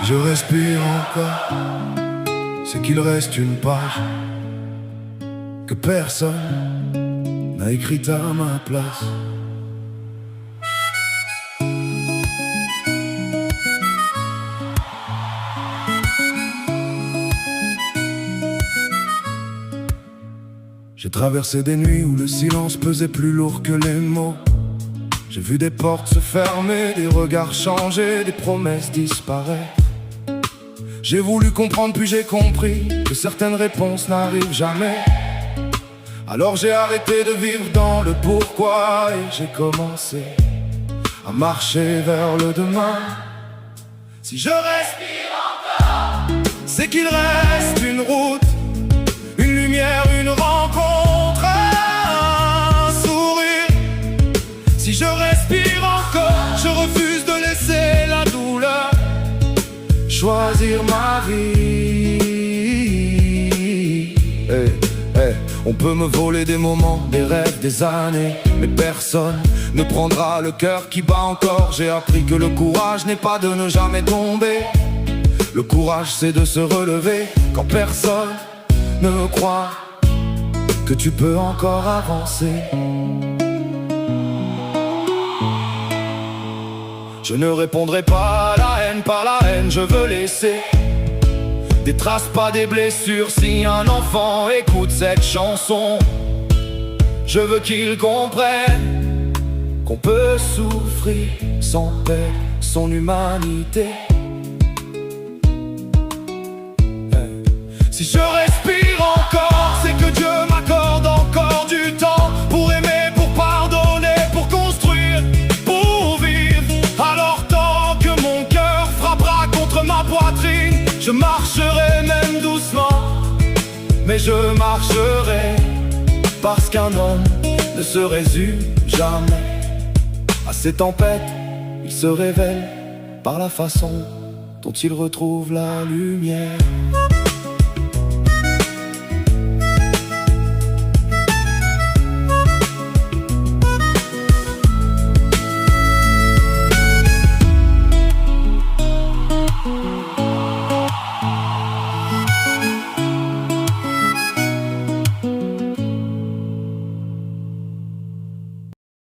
Si je respire encore, c'est qu'il reste une page que personne n'a écrite à ma place. J'ai traversé des nuits où le silence pesait plus lourd que les mots. J'ai vu des portes se fermer, des regards changer, des promesses disparaître. J'ai voulu comprendre puis j'ai compris que certaines réponses n'arrivent jamais. Alors j'ai arrêté de vivre dans le pourquoi et j'ai commencé à marcher vers le demain. Si je respire encore, c'est qu'il reste une route, une lumière, une rencontre, un sourire. Si je respire encore, je refuse de laisser la douleur choisir ma vie. On peut me voler des moments, des rêves, des années, mais personne ne prendra le cœur qui bat encore. J'ai appris que le courage n'est pas de ne jamais tomber. Le courage c'est de se relever quand personne ne croit que tu peux encore avancer. Je ne répondrai pas à la haine par la haine, je veux laisser des traces, pas des blessures. Si un enfant écoute cette chanson, je veux qu'il comprenne qu'on peut souffrir sans perdre son humanité. Si je respire encore, c'est que Dieu m'accorde encore du temps pour aimer, pour pardonner, pour construire, pour vivre. Alors tant que mon cœur frappera contre ma poitrine, je marcherai même doucement, mais je marcherai, parce qu'un homme ne se résume jamais à ses tempêtes. Il se révèle par la façon dont il retrouve la lumière.